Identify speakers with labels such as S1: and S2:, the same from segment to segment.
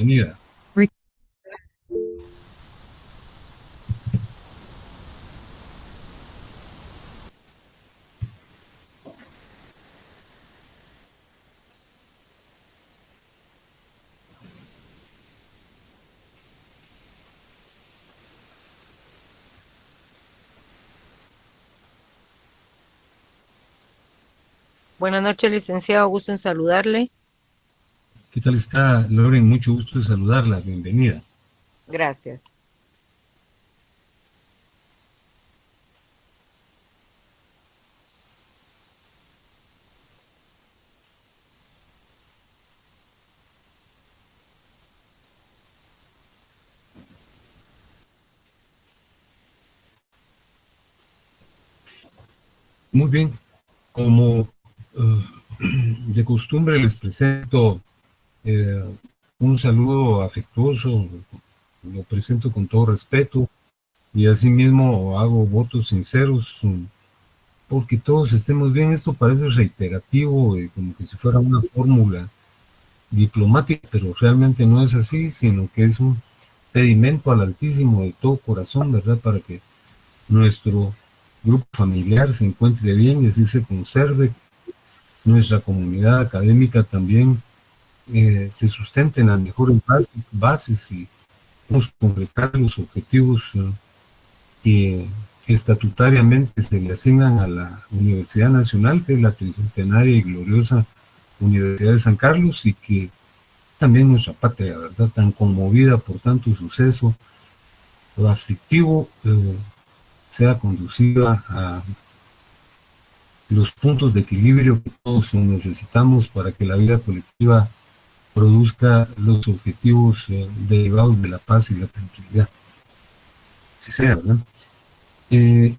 S1: bienvenida.
S2: Buenas noches, licenciado. Gusto en saludarle.
S1: ¿Qué tal está, Loren? Mucho gusto de saludarla. Bienvenida.
S2: Gracias.
S1: Muy bien. Como de costumbre les presento un saludo afectuoso, lo presento con todo respeto y asimismo hago votos sinceros porque todos estemos bien. Esto parece reiterativo, como que si fuera una fórmula diplomática, pero realmente no es así, sino que es un pedimento al Altísimo de todo corazón, ¿verdad? Para que nuestro grupo familiar se encuentre bien y así se conserve, nuestra comunidad académica también se sustente en las mejores bases y podemos completar los objetivos que estatutariamente se le asignan a la Universidad Nacional, que es la tricentenaria y gloriosa Universidad de San Carlos, y que también nuestra patria, ¿verdad?, tan conmovida por tanto suceso o aflictivo, sea conducida a los puntos de equilibrio que todos necesitamos para que la vida colectiva produzca los objetivos derivados de la paz y la tranquilidad. Sí sea, ¿verdad?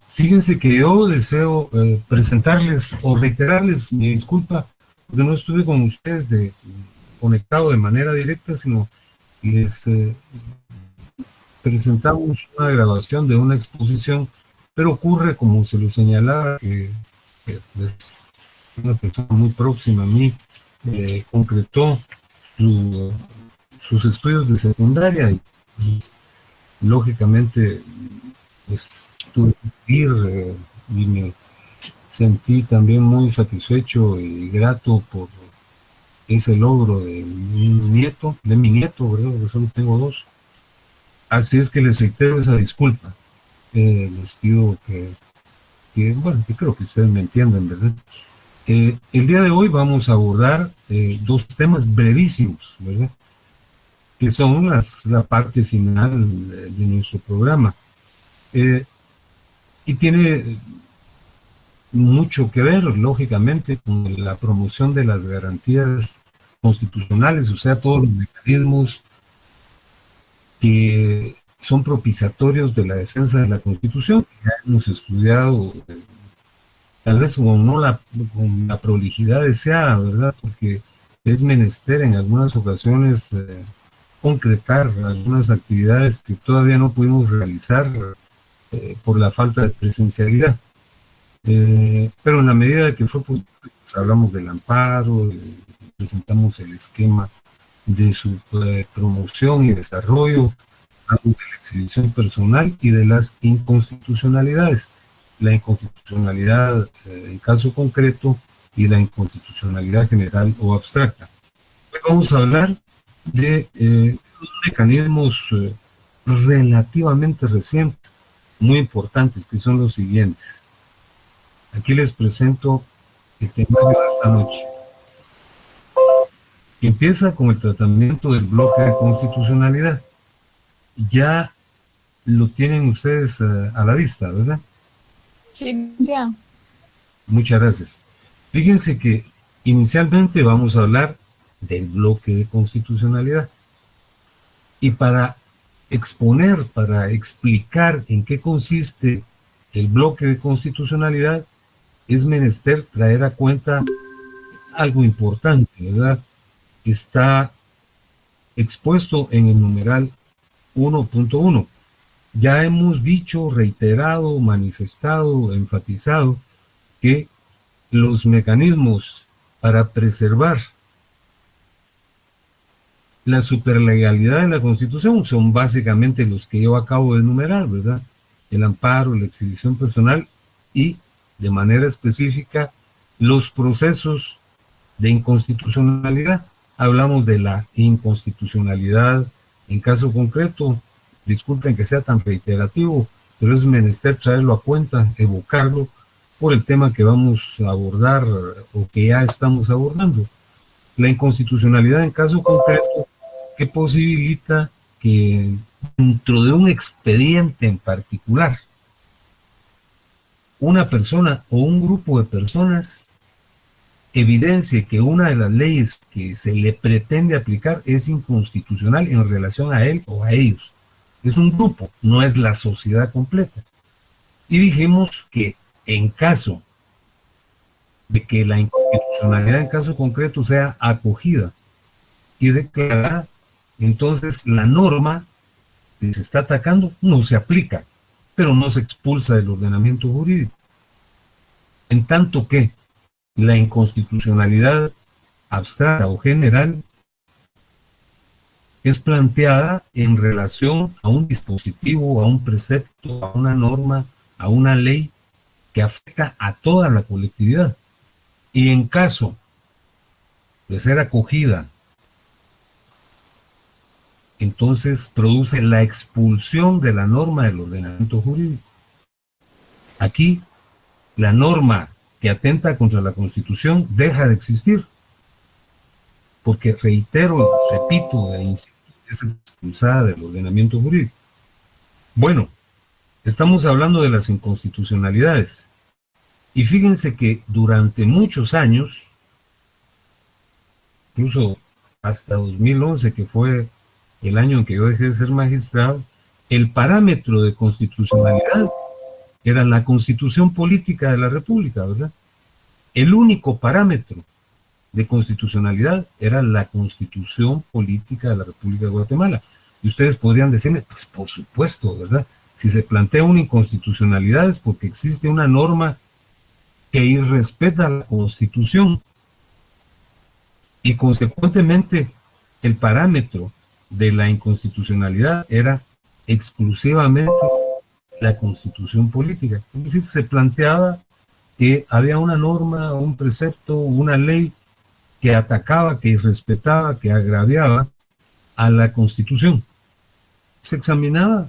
S1: Fíjense que yo deseo presentarles o reiterarles mi disculpa porque no estuve con ustedes conectado de manera directa, sino les presentamos una grabación de una exposición, pero ocurre, como se lo señalaba, que es una persona muy próxima a mí, concretó sus estudios de secundaria y pues, lógicamente pues, tuve que ir y me sentí también muy satisfecho y grato por ese logro de mi nieto, ¿verdad? Porque solo tengo dos. Así es que les reitero esa disculpa. Les pido bueno, que creo que ustedes me entienden, ¿verdad? El día de hoy vamos a abordar dos temas brevísimos, ¿verdad?, que son la parte final de nuestro programa. Y tiene mucho que ver, lógicamente, con la promoción de las garantías constitucionales, o sea, todos los mecanismos que son propiciatorios de la defensa de la Constitución, que ya hemos estudiado, tal vez con la prolijidad deseada, ¿verdad? Porque es menester en algunas ocasiones concretar algunas actividades que todavía no pudimos realizar por la falta de presencialidad. Pero en la medida de que fue posible, pues, hablamos del amparo, presentamos el esquema de su promoción y desarrollo, hablamos de la exhibición personal y de las inconstitucionalidades. La inconstitucionalidad en caso concreto y la inconstitucionalidad general o abstracta. Hoy vamos a hablar de mecanismos relativamente recientes, muy importantes, que son los siguientes. Aquí les presento el temario de esta noche. Empieza con el tratamiento del bloque de constitucionalidad. Ya lo tienen ustedes a la vista, ¿verdad?
S3: Sí, ya.
S1: Muchas gracias. Fíjense que inicialmente vamos a hablar del bloque de constitucionalidad. Y para exponer, para explicar en qué consiste el bloque de constitucionalidad, es menester traer a cuenta algo importante, ¿verdad? Está expuesto en el numeral 1.1. Ya hemos dicho, reiterado, manifestado, enfatizado que los mecanismos para preservar la superlegalidad de la Constitución son básicamente los que yo acabo de enumerar, ¿verdad? El amparo, la exhibición personal y, de manera específica, los procesos de inconstitucionalidad. Hablamos de la inconstitucionalidad en caso concreto. Disculpen que sea tan reiterativo, pero es menester traerlo a cuenta, evocarlo, por el tema que vamos a abordar o que ya estamos abordando. La inconstitucionalidad en caso concreto que posibilita que dentro de un expediente en particular, una persona o un grupo de personas evidencie que una de las leyes que se le pretende aplicar es inconstitucional en relación a él o a ellos. Es un grupo, no es la sociedad completa. Y dijimos que en caso de que la inconstitucionalidad en caso concreto sea acogida y declarada, entonces la norma que se está atacando no se aplica, pero no se expulsa del ordenamiento jurídico. En tanto que la inconstitucionalidad abstracta o general es planteada en relación a un dispositivo, a un precepto, a una norma, a una ley que afecta a toda la colectividad. Y en caso de ser acogida, entonces produce la expulsión de la norma del ordenamiento jurídico. Aquí, la norma que atenta contra la Constitución deja de existir, porque reitero, repito e insisto, es expulsada del ordenamiento jurídico. Bueno, estamos hablando de las inconstitucionalidades. Y fíjense que durante muchos años, incluso hasta 2011, que fue el año en que yo dejé de ser magistrado, el parámetro de constitucionalidad era la Constitución Política de la República, ¿verdad? El único parámetro de constitucionalidad era la Constitución Política de la República de Guatemala. Y ustedes podrían decirme, pues por supuesto, ¿verdad? Si se plantea una inconstitucionalidad es porque existe una norma que irrespeta la Constitución. Y consecuentemente, el parámetro de la inconstitucionalidad era exclusivamente la Constitución Política. Es decir, se planteaba que había una norma, un precepto, una ley que atacaba, que irrespetaba, que agraviaba a la Constitución. Se examinaba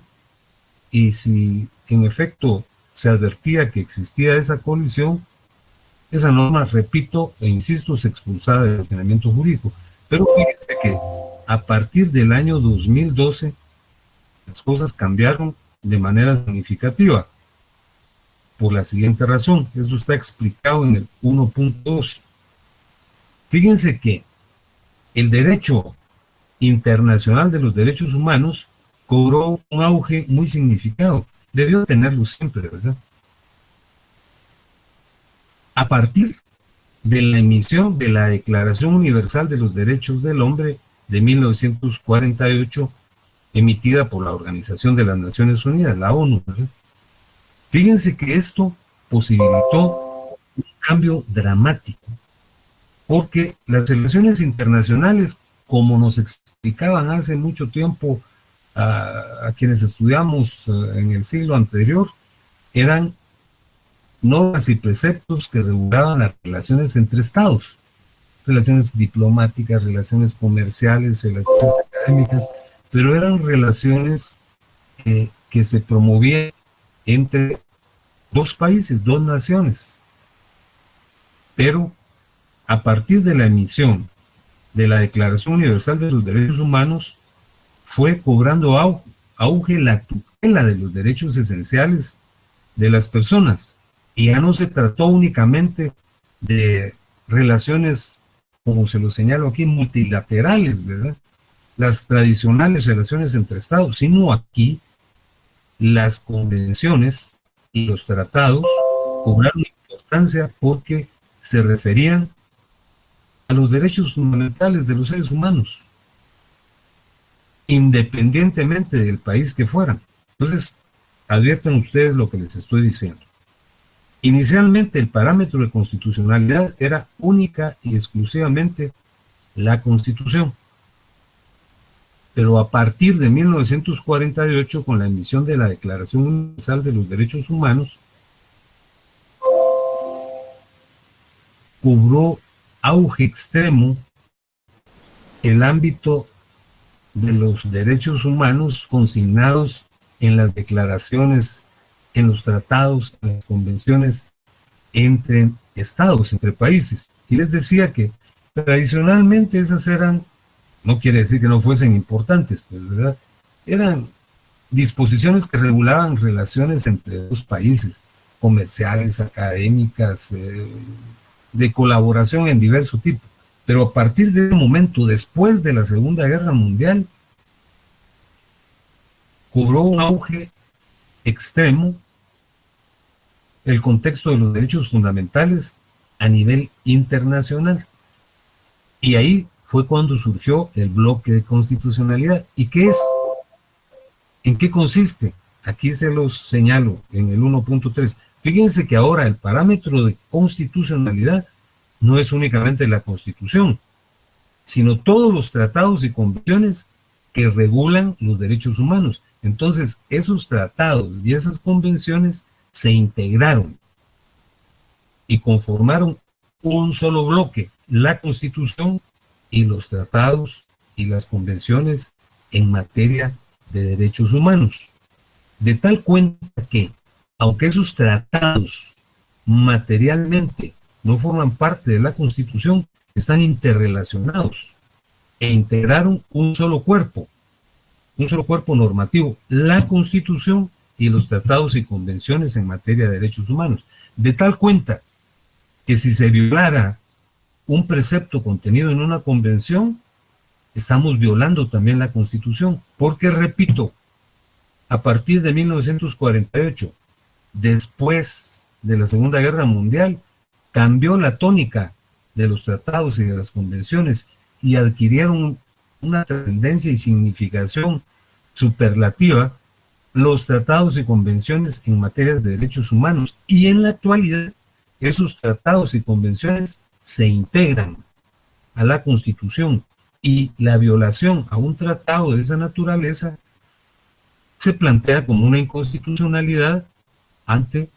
S1: y si en efecto se advertía que existía esa colisión, esa norma, repito e insisto, se expulsaba del ordenamiento jurídico. Pero fíjense que a partir del año 2012 las cosas cambiaron de manera significativa por la siguiente razón. Eso está explicado en el 1.2. Fíjense que el derecho internacional de los derechos humanos cobró un auge muy significado. Debió tenerlo siempre, ¿verdad? A partir de la emisión de la Declaración Universal de los Derechos del Hombre de 1948, emitida por la Organización de las Naciones Unidas, la ONU, ¿verdad? Fíjense que esto posibilitó un cambio dramático, porque las relaciones internacionales, como nos explicaban hace mucho tiempo a quienes estudiamos en el siglo anterior, eran normas y preceptos que regulaban las relaciones entre estados, relaciones diplomáticas, relaciones comerciales, relaciones académicas, pero eran relaciones que se promovían entre dos países, dos naciones. Pero a partir de la emisión de la Declaración Universal de los Derechos Humanos, fue cobrando auge la tutela de los derechos esenciales de las personas. Y ya no se trató únicamente de relaciones, como se lo señalo aquí, multilaterales, ¿verdad? Las tradicionales relaciones entre estados, sino aquí las convenciones y los tratados cobraron importancia porque se referían a los derechos fundamentales de los seres humanos, independientemente del país que fueran. Entonces, adviertan ustedes lo que les estoy diciendo. Inicialmente el parámetro de constitucionalidad era única y exclusivamente la Constitución. pero a partir de 1948, con la emisión de la Declaración Universal de los Derechos Humanos, cobró auge extremo el ámbito de los derechos humanos consignados en las declaraciones, en los tratados, en las convenciones entre estados, entre países. Y les decía que tradicionalmente esas eran, no quiere decir que no fuesen importantes, pues, ¿verdad? Eran disposiciones que regulaban relaciones entre dos países, comerciales, académicas, de colaboración en diverso tipo. Pero a partir de ese momento, después de la Segunda Guerra Mundial, cobró un auge extremo el contexto de los derechos fundamentales a nivel internacional. Y ahí fue cuando surgió el bloque de constitucionalidad. ¿Y qué es? ¿En qué consiste? Aquí se los señalo en el 1.3. Fíjense que ahora el parámetro de constitucionalidad no es únicamente la Constitución, sino todos los tratados y convenciones que regulan los derechos humanos. Entonces, esos tratados y esas convenciones se integraron y conformaron un solo bloque, la Constitución y los tratados y las convenciones en materia de derechos humanos. De tal cuenta que, aunque esos tratados materialmente no forman parte de la Constitución, están interrelacionados e integraron un solo cuerpo normativo, la Constitución y los tratados y convenciones en materia de derechos humanos. De tal cuenta que si se violara un precepto contenido en una convención, estamos violando también la Constitución, porque, repito, a partir de 1948, después de la Segunda Guerra Mundial, cambió la tónica de los tratados y de las convenciones y adquirieron una trascendencia y significación superlativa los tratados y convenciones en materia de derechos humanos. Y en la actualidad, esos tratados y convenciones se integran a la Constitución y la violación a un tratado de esa naturaleza se plantea como una inconstitucionalidad ante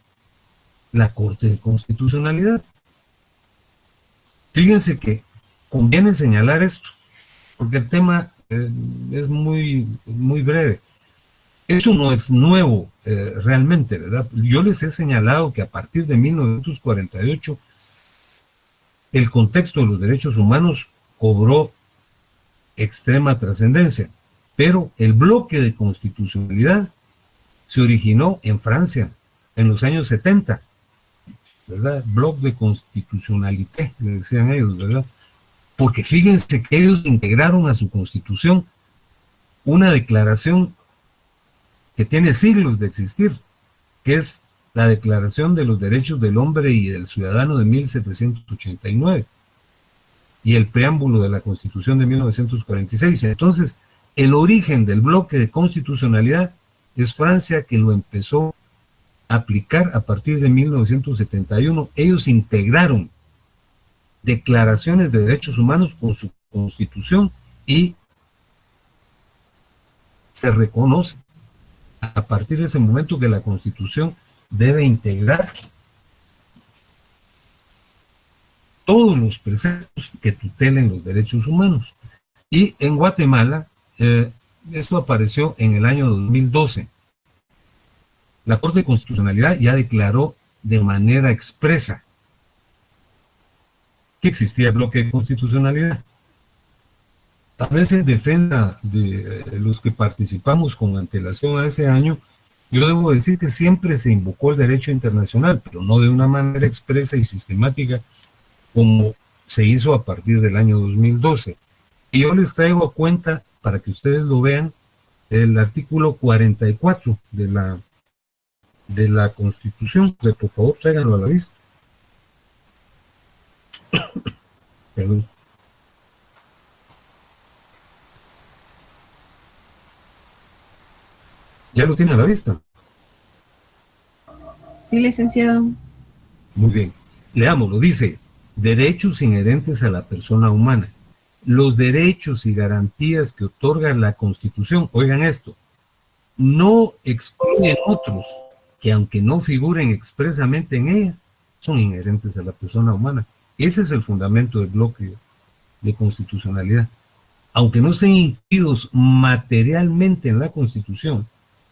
S1: la Corte de Constitucionalidad. Fíjense que conviene señalar esto, porque el tema es muy breve. Esto no es nuevo realmente, ¿verdad? Yo les he señalado que a partir de 1948 el contexto de los derechos humanos cobró extrema trascendencia, pero el bloque de constitucionalidad se originó en Francia en los años 70, ¿verdad? Bloc de constitucionalité, le decían ellos, ¿verdad? Porque fíjense que ellos integraron a su constitución una declaración que tiene siglos de existir, que es la Declaración de los Derechos del Hombre y del Ciudadano de 1789 y el preámbulo de la Constitución de 1946. Entonces, el origen del bloque de constitucionalidad es Francia, que lo empezó a aplicar a partir de 1971. Ellos integraron declaraciones de derechos humanos con su constitución y se reconoce a partir de ese momento que la Constitución debe integrar todos los preceptos que tutelen los derechos humanos. Y en Guatemala, esto apareció en el año 2012. La Corte de Constitucionalidad ya declaró de manera expresa que existía el bloque de constitucionalidad. A veces, en defensa de los que participamos con antelación a ese año, yo debo decir que siempre se invocó el derecho internacional, pero no de una manera expresa y sistemática como se hizo a partir del año 2012. Y yo les traigo a cuenta, para que ustedes lo vean, el artículo 44 de la Constitución. Por favor, tráiganlo a la vista. Perdón. ¿Ya lo tiene a la vista?
S3: Sí, licenciado.
S1: Muy bien. Leámoslo. Dice: derechos inherentes a la persona humana. los derechos y garantías que otorga la Constitución, oigan esto, no excluyen otros que aunque no figuren expresamente en ella, son inherentes a la persona humana. Ese es el fundamento del bloque de constitucionalidad. Aunque no estén incluidos materialmente en la Constitución,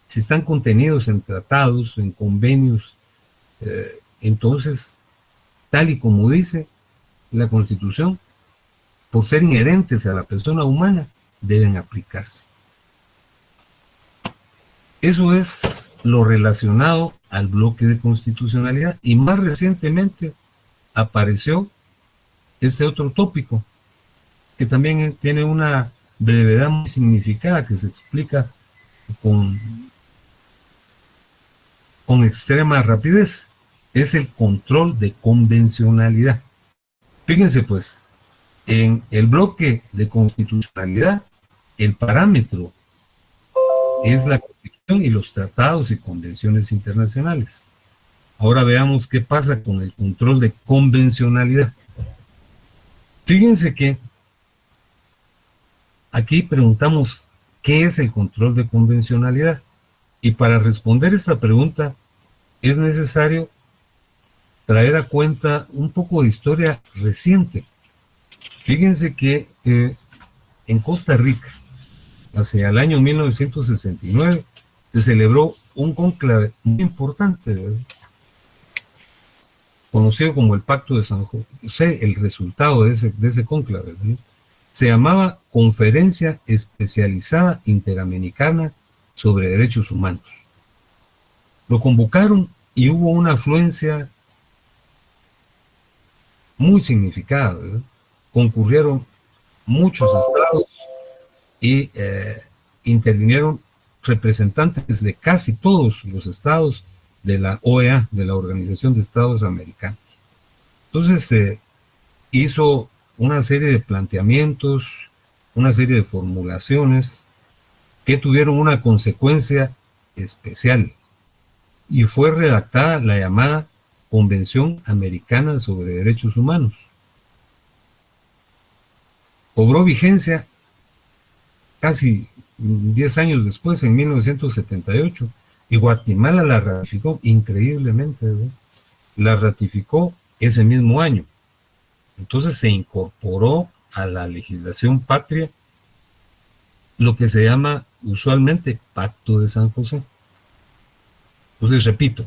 S1: si están contenidos en tratados, en convenios, entonces, tal y como dice la Constitución, por ser inherentes a la persona humana, deben aplicarse. Eso es lo relacionado al bloque de constitucionalidad. Y más recientemente apareció este otro tópico, que también tiene una brevedad muy significada, que se explica con extrema rapidez. Es el control de convencionalidad. Fíjense pues, en el bloque de constitucionalidad, el parámetro es la Constitución y los tratados y convenciones internacionales. Ahora veamos qué pasa con el control de convencionalidad. Fíjense que aquí preguntamos qué es el control de convencionalidad, y para responder esta pregunta es necesario traer a cuenta un poco de historia reciente. Fíjense que en Costa Rica, hacia el año 1969, se celebró un cónclave muy importante, ¿verdad?, conocido como el Pacto de San José. El resultado de ese cónclave, ¿verdad?, se llamaba Conferencia Especializada Interamericana sobre Derechos Humanos. Lo convocaron y hubo una afluencia muy significada, ¿verdad? Concurrieron muchos estados y intervinieron representantes de casi todos los estados de la OEA, de la Organización de Estados Americanos. Entonces se hizo una serie de planteamientos, una serie de formulaciones que tuvieron una consecuencia especial, y fue redactada la llamada Convención Americana sobre Derechos Humanos. Cobró vigencia casi 10 años después, en 1978, y Guatemala la ratificó increíblemente, ¿verdad? La ratificó ese mismo año. Entonces se incorporó a la legislación patria lo que se llama usualmente Pacto de San José. Entonces, repito,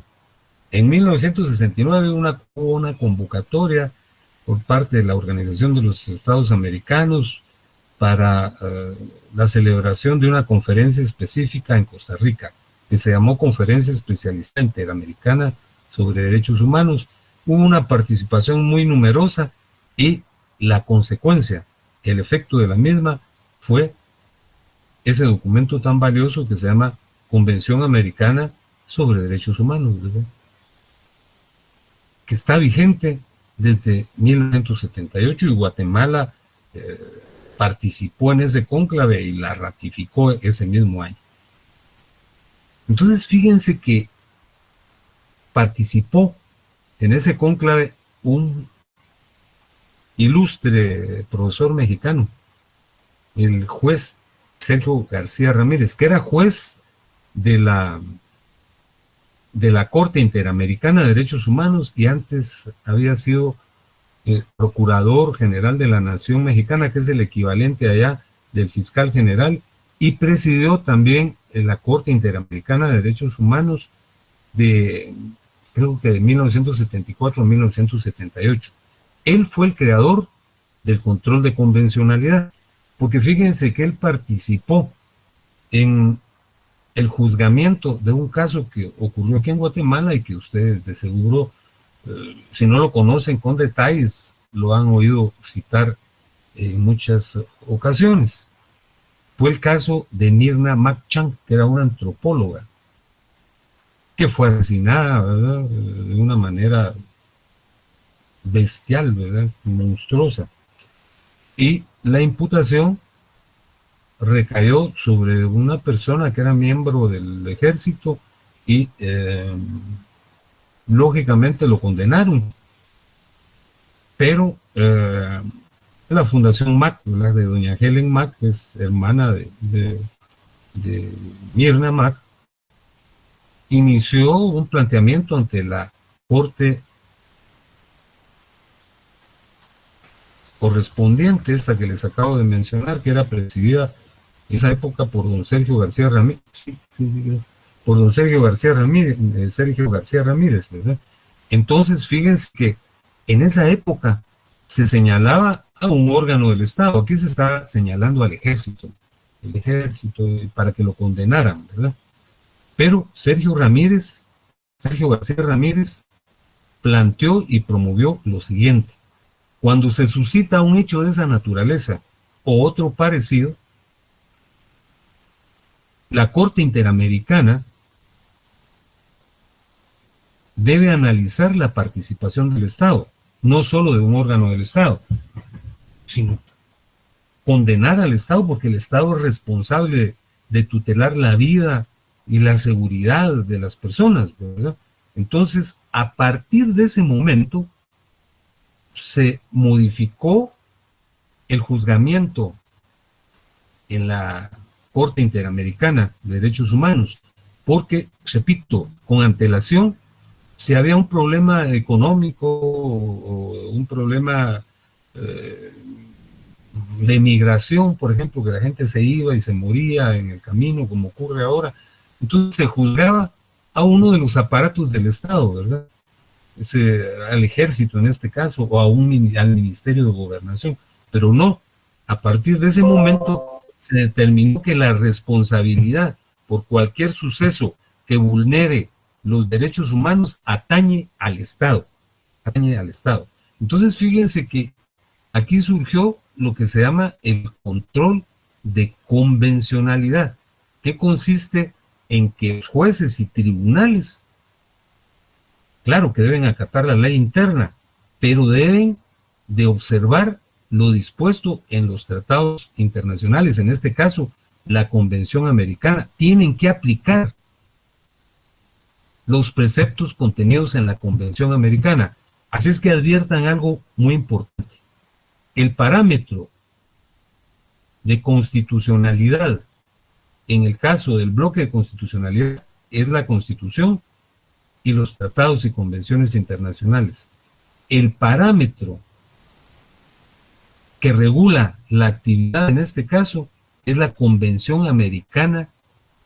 S1: en 1969 hubo una convocatoria por parte de la Organización de los Estados Americanos para la celebración de una conferencia específica en Costa Rica, que se llamó Conferencia Especializada Interamericana sobre Derechos Humanos. Hubo una participación muy numerosa y la consecuencia, el efecto de la misma, fue ese documento tan valioso que se llama Convención Americana sobre Derechos Humanos, ¿verdad?, que está vigente desde 1978, y Guatemala participó en ese cónclave y la ratificó ese mismo año. Entonces fíjense que participó en ese cónclave un ilustre profesor mexicano, el juez Sergio García Ramírez, que era juez de la Corte Interamericana de Derechos Humanos, y antes había sido Procurador General de la Nación Mexicana, que es el equivalente allá del Fiscal General, y presidió también la Corte Interamericana de Derechos Humanos creo que de 1974 a 1978. Él fue el creador del control de convencionalidad, porque fíjense que él participó en el juzgamiento de un caso que ocurrió aquí en Guatemala y que ustedes de seguro, si no lo conocen con detalles, lo han oído citar en muchas ocasiones. Fue el caso de Myrna McChann, que era una antropóloga, que fue asesinada, ¿verdad?, de una manera bestial, ¿verdad?, monstruosa. Y la imputación recayó sobre una persona que era miembro del ejército y lógicamente lo condenaron. Pero la Fundación Mac, ¿verdad? De doña Helen Mac, que es hermana de Mirna Mac, inició un planteamiento ante la Corte correspondiente, esta que les acabo de mencionar, que era presidida en esa época por don Sergio García Ramírez, por don Sergio García Ramírez, ¿verdad? Entonces, fíjense que en esa época se señalaba a un órgano del Estado, aquí se está señalando al ejército, para que lo condenaran, ¿verdad? Pero Sergio García Ramírez, planteó y promovió lo siguiente: cuando se suscita un hecho de esa naturaleza o otro parecido, la Corte Interamericana debe analizar la participación del Estado, no solo de un órgano del Estado, sino condenar al Estado, porque el Estado es responsable de tutelar la vida y la seguridad de las personas, ¿verdad? Entonces, a partir de ese momento, se modificó el juzgamiento en la Corte Interamericana de Derechos Humanos, porque, repito, con antelación, si había un problema económico o un problema de migración, por ejemplo, que la gente se iba y se moría en el camino, como ocurre ahora, entonces se juzgaba a uno de los aparatos del Estado, ¿verdad? Al ejército en este caso, o al Ministerio de Gobernación, pero no, a partir de ese momento se determinó que la responsabilidad por cualquier suceso que vulnere los derechos humanos atañe al Estado, Entonces fíjense que aquí surgió lo que se llama el control de convencionalidad, que consiste en que los jueces y tribunales, claro que deben acatar la ley interna, pero deben de observar lo dispuesto en los tratados internacionales, en este caso la Convención Americana. Tienen que aplicar los preceptos contenidos en la Convención Americana. Así es que adviertan algo muy importante. El parámetro de constitucionalidad en el caso del bloque de constitucionalidad es la Constitución y los tratados y convenciones internacionales. El parámetro que regula la actividad en este caso es la Convención Americana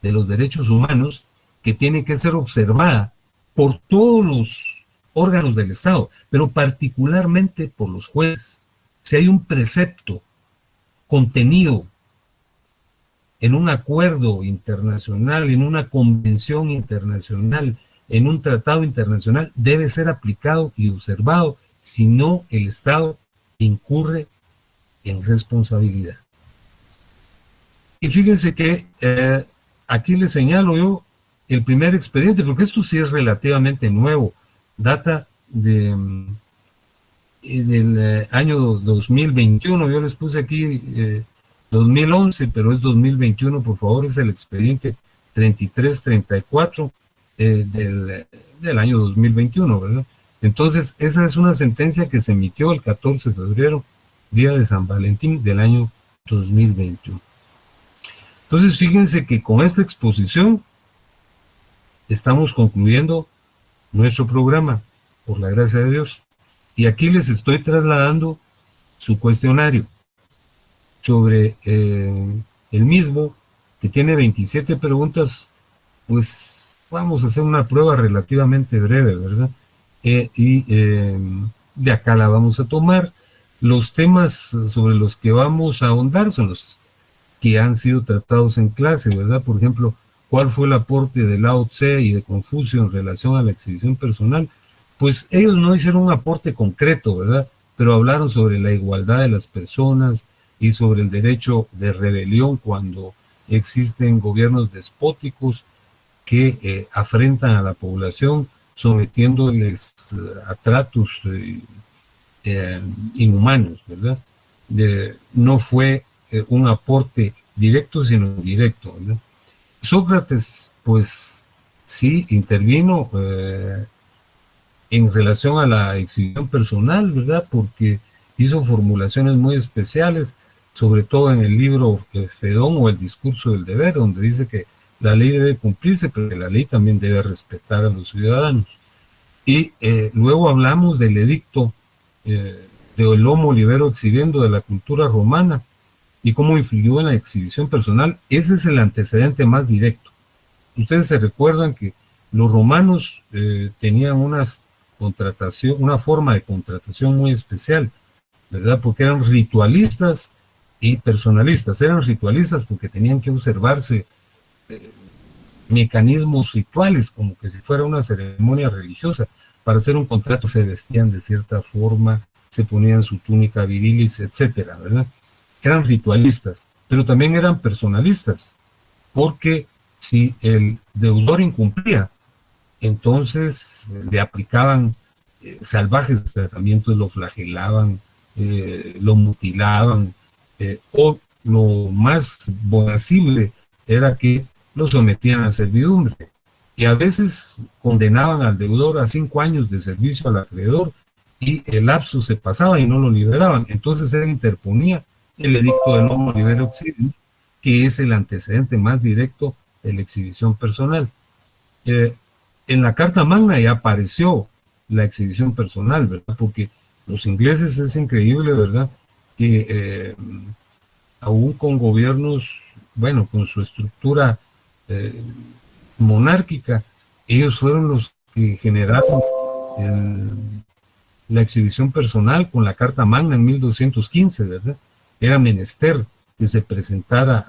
S1: de los Derechos Humanos, que tiene que ser observada por todos los órganos del Estado, pero particularmente por los jueces. Si hay un precepto contenido en un acuerdo internacional, en una convención internacional, en un tratado internacional, debe ser aplicado y observado, si no el Estado incurre en responsabilidad. Y fíjense que aquí les señalo yo el primer expediente, porque esto sí es relativamente nuevo, data del año 2021, yo les puse aquí 2011, pero es 2021, por favor, es el expediente 3334 del año 2021, ¿verdad? Entonces, esa es una sentencia que se emitió el 14 de febrero, día de San Valentín del año 2021. Entonces, fíjense que con esta exposición estamos concluyendo nuestro programa, por la gracia de Dios. Y aquí les estoy trasladando su cuestionario sobre el mismo, que tiene 27 preguntas. Pues vamos a hacer una prueba relativamente breve, ¿verdad? De acá la vamos a tomar. Los temas sobre los que vamos a ahondar son los que han sido tratados en clase, ¿verdad? Por ejemplo, ¿cuál fue el aporte de Lao Tse y de Confucio en relación a la exhibición personal? Pues ellos no hicieron un aporte concreto, ¿verdad? Pero hablaron sobre la igualdad de las personas y sobre el derecho de rebelión cuando existen gobiernos despóticos que afrentan a la población sometiéndoles a tratos inhumanos, ¿verdad? No fue un aporte directo, sino indirecto, ¿verdad? Sócrates, pues sí, intervino en relación a la exhibición personal, ¿verdad? Porque hizo formulaciones muy especiales, sobre todo en el libro Fedón o el discurso del deber, donde dice que la ley debe cumplirse, pero que la ley también debe respetar a los ciudadanos. Y luego hablamos del edicto del Homo Libero Exhibiendo de la cultura romana y cómo influyó en la exhibición personal. Ese es el antecedente más directo. Ustedes se recuerdan que los romanos tenían una forma de contratación muy especial, ¿verdad? Porque eran ritualistas y personalistas. Eran ritualistas porque tenían que observarse mecanismos rituales, como que si fuera una ceremonia religiosa. Para hacer un contrato se vestían de cierta forma, se ponían su túnica virilis, etcétera, ¿verdad? Eran ritualistas, pero también eran personalistas, porque si el deudor incumplía, entonces le aplicaban salvajes tratamientos, lo flagelaban, lo mutilaban, o lo más bonacible era que lo sometían a servidumbre. Y a veces condenaban al deudor a 5 años de servicio al acreedor y el lapso se pasaba y no lo liberaban. Entonces él interponía el edicto del Homo Libero Exhibiendo, que es el antecedente más directo de la exhibición personal. En la Carta Magna ya apareció la exhibición personal, ¿verdad? Porque los ingleses, es increíble, ¿verdad? Que aún con gobiernos, bueno, con su estructura monárquica, ellos fueron los que generaron la exhibición personal con la Carta Magna en 1215, ¿verdad? Era menester que se presentara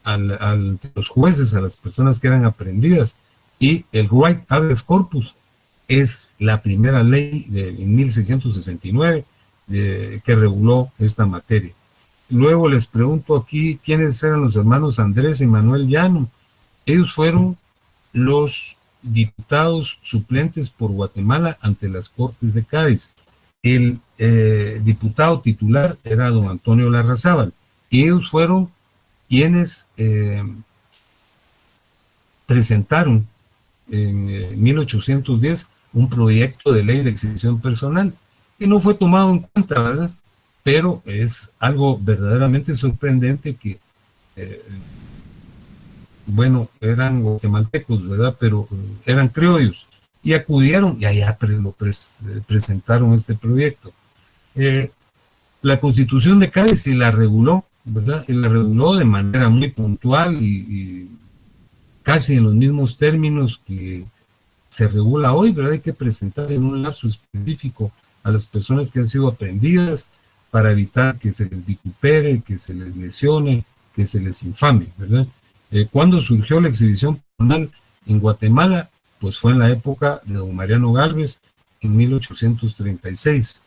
S1: a los jueces, a las personas que eran aprehendidas, y el Right Habeas Corpus es la primera ley en 1669 que reguló esta materia. Luego les pregunto aquí quiénes eran los hermanos Andrés y Manuel Llano. Ellos fueron los diputados suplentes por Guatemala ante las Cortes de Cádiz. El diputado titular era don Antonio Larrazábal. Y ellos fueron quienes presentaron en 1810 un proyecto de ley de exhibición personal que no fue tomado en cuenta, ¿verdad? Pero es algo verdaderamente sorprendente que bueno, eran guatemaltecos, ¿verdad? Pero eran criollos y acudieron y allá presentaron este proyecto. La Constitución de Cádiz y la reguló, ¿verdad? Y la reguló de manera muy puntual y casi en los mismos términos que se regula hoy, ¿verdad? Hay que presentar en un lapso específico a las personas que han sido aprehendidas para evitar que se les vitupere, que se les lesione, que se les infame, ¿verdad? Cuando surgió la exhibición personal en Guatemala, pues fue en la época de don Mariano Gálvez, en 1836.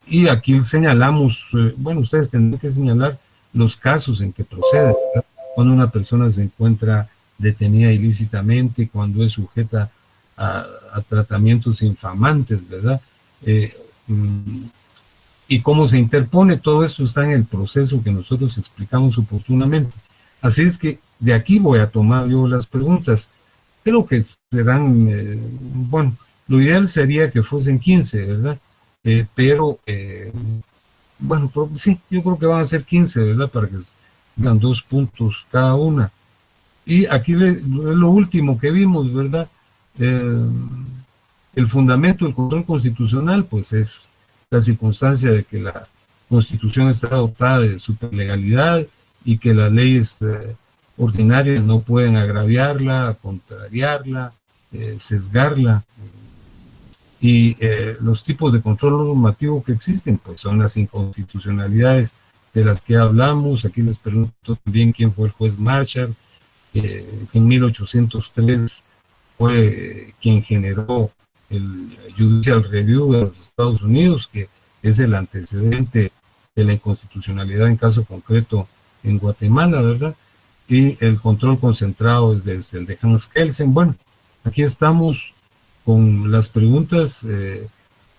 S1: Y aquí señalamos, bueno, ustedes tendrán que señalar los casos en que procede, ¿verdad? Cuando una persona se encuentra detenida ilícitamente, cuando es sujeta a tratamientos infamantes, ¿verdad? Y cómo se interpone, todo esto está en el proceso que nosotros explicamos oportunamente. Así es que de aquí voy a tomar yo las preguntas. Creo que serán, bueno, lo ideal sería que fuesen 15, ¿verdad? Pero, bueno, sí, yo creo que van a ser 15, ¿verdad? Para que sean 2 puntos cada una. Y aquí lo último que vimos, ¿verdad? El fundamento del control constitucional, pues es la circunstancia de que la Constitución está dotada de superlegalidad y que las leyes ordinarias no pueden agraviarla, contrariarla, sesgarla. Y los tipos de control normativo que existen, pues son las inconstitucionalidades de las que hablamos. Aquí les pregunto también quién fue el juez Marshall, que en 1803 fue quien generó el Judicial Review de los Estados Unidos, que es el antecedente de la inconstitucionalidad en caso concreto en Guatemala, ¿verdad? Y el control concentrado es desde el de Hans Kelsen. Bueno, aquí estamos con las preguntas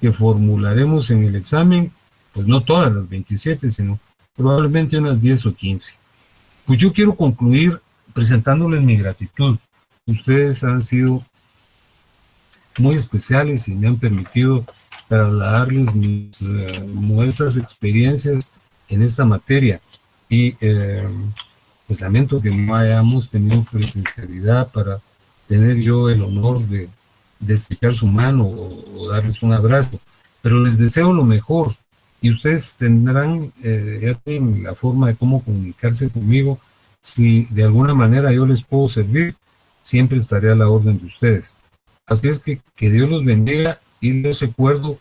S1: que formularemos en el examen, pues no todas las 27, sino probablemente unas 10 o 15. Pues yo quiero concluir presentándoles mi gratitud. Ustedes han sido muy especiales y me han permitido trasladarles mis modestas experiencias en esta materia. Y pues lamento que no hayamos tenido presencialidad para tener yo el honor de estrechar su mano o darles un abrazo, pero les deseo lo mejor y ustedes tendrán, ya tienen la forma de cómo comunicarse conmigo. Si de alguna manera yo les puedo servir, siempre estaré a la orden de ustedes. Así es que Dios los bendiga y les recuerdo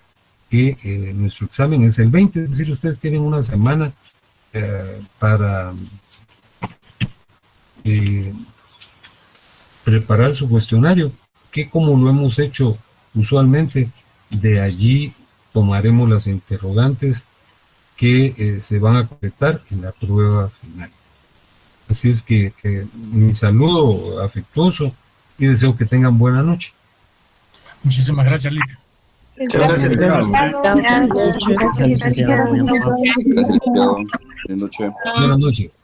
S1: que nuestro examen es el 20, es decir, ustedes tienen una semana para preparar su cuestionario, que como lo hemos hecho usualmente, de allí tomaremos las interrogantes que se van a completar en la prueba final. Así es que mi saludo afectuoso y deseo que tengan buena noche.
S4: Muchísimas gracias, Lic.
S5: Gracias, licenciado.
S6: Gracias, licenciado. Muy amable.
S5: Gracias, licenciado. Buenas noches.
S1: Buenas noches.